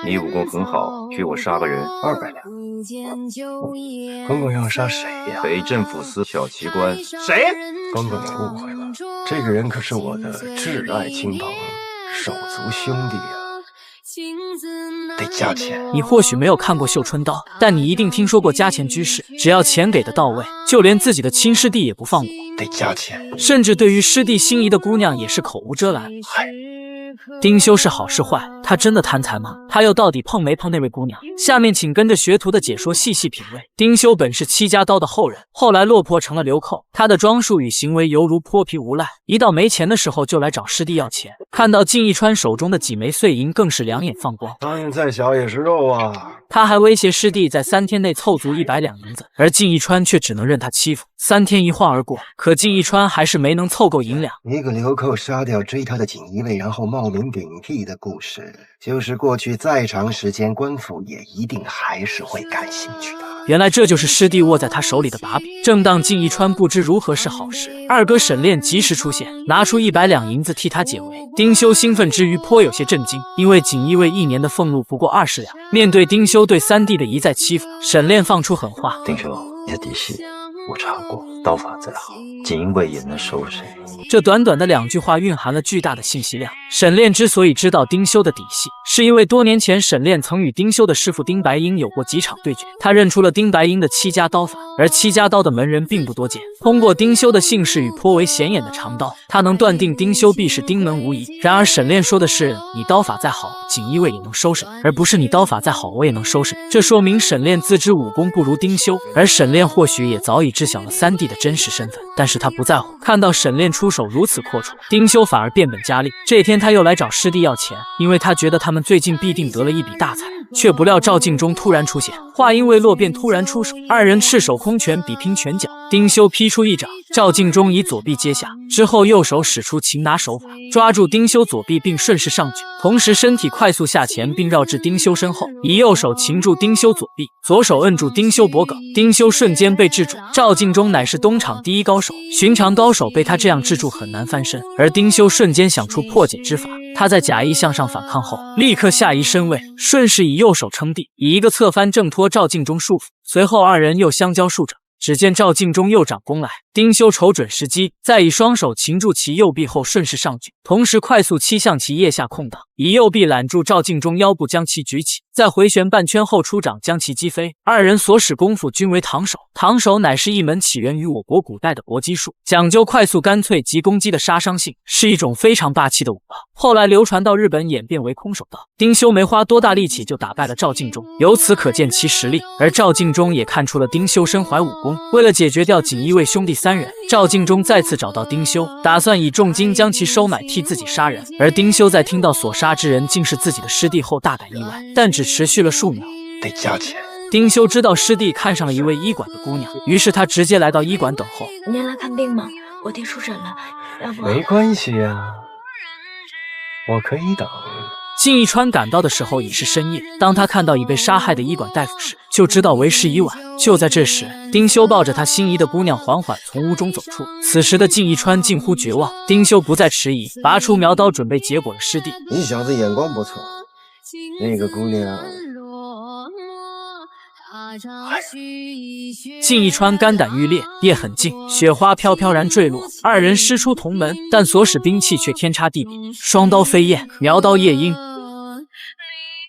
你武功很好，替我杀个人200两。公公要杀谁呀？北镇抚司小旗官。谁？公公你误会了，这个人可是我的挚爱亲朋，手足兄弟呀。得加钱。你或许没有看过《绣春刀》，但你一定听说过加钱居士。只要钱给的到位，就连自己的亲师弟也不放过。得加钱，甚至对于师弟心仪的姑娘也是口无遮拦。丁修是好是坏？他真的贪财吗？他又到底碰没碰那位姑娘？下面请跟着学徒的解说细细品味。丁修本是戚家刀的后人，后来落魄成了流寇。他的装束与行为犹如泼皮无赖，一到没钱的时候就来找师弟要钱。看到靳一川手中的几枚碎银，更是两眼放光。苍蝇再小也是肉啊！他还威胁师弟在3天内凑足100两银子，而靳一川却只能任他欺负。3天一晃而过，可靳一川还是没能凑够银两。一个流寇杀掉追他的锦衣卫，然后冒名顶替的故事，就是过去再长时间，官府也一定还是会感兴趣的。原来这就是师弟握在他手里的把柄。正当靳一川不知如何是好时，二哥沈炼及时出现，拿出100两银子替他解围。丁修兴奋之余颇有些震惊，因为锦衣卫1年的俸禄不过20两。面对丁修对3弟的一再欺负，沈炼放出狠话：丁修，你的底细我查过，刀法再好，锦衣卫也能收拾你。这短短的2句话蕴含了巨大的信息量。沈炼之所以知道丁修的底细，是因为多年前沈炼曾与丁修的师傅丁白英有过几场对决，他认出了丁白英的戚家刀法，而戚家刀的门人并不多见。通过丁修的姓氏与颇为显眼的长刀，他能断定丁修必是丁门无疑。然而沈炼说的是你刀法再好，锦衣卫也能收拾你，而不是你刀法再好我也能收拾你。这说明沈炼自知武功不如丁修，而沈炼或许也早已知晓了3弟的真实身份，但是他不在乎。看到沈炼出手如此阔绰，丁修反而变本加厉。这天他又来找师弟要钱，因为他觉得他们最近必定得了一笔大财。却不料赵敬忠突然出现，话音未落便突然出手，二人赤手空拳比拼拳脚。丁修劈出一掌，赵敬忠以左臂接下，之后右手使出擒拿手法，抓住丁修左臂并顺势上举，同时身体快速下潜并绕至丁修身后，以右手擒住丁修左臂，左手摁住丁修脖颈，丁修瞬间被制住。赵敬忠乃是东厂第一高手，寻常高手被他这样制住很难翻身，而丁修瞬间想出破解之法。他在假意向上反抗后，立刻下移身位，顺势以右手撑地，以一个侧翻挣脱赵敬忠束缚。随后二人又相交数掌，只见赵敬忠右掌攻来，丁修瞅准时机，再以双手擒住其右臂后顺势上举，同时快速击向其腋下空档，以右臂揽住赵敬忠腰部将其举起，再回旋半圈后出掌将其击飞。二人所使功夫均为唐手，唐手乃是一门起源于我国古代的搏击术，讲究快速干脆及攻击的杀伤性，是一种非常霸气的武道。后来流传到日本，演变为空手道。丁修没花多大力气就打败了赵敬忠，由此可见其实力。而赵敬忠也看出了丁修身怀武功，为了解决掉锦衣卫兄弟3人，赵敬忠再次找到丁修，打算以重金将其收买，替自己杀人。而丁修在听到所杀之人竟是自己的师弟后大感意外，但只持续了数秒。得加钱。丁修知道师弟看上了一位医馆的姑娘，于是他直接来到医馆等候。您来看病吗？我爹出诊了，要不……没关系呀，我可以等。靳一川赶到的时候已是深夜，当他看到已被杀害的医馆大夫时，就知道为时已晚。就在这时，丁修抱着他心仪的姑娘缓缓从屋中走出。此时的靳一川近乎绝望，丁修不再迟疑，拔出苗刀准备结果了师弟。你小子眼光不错，那个姑娘……靳一川肝胆欲裂，夜很静，雪花飘飘然坠落，二人师出同门，但所使兵器却天差地别，双刀飞燕，苗刀夜莺，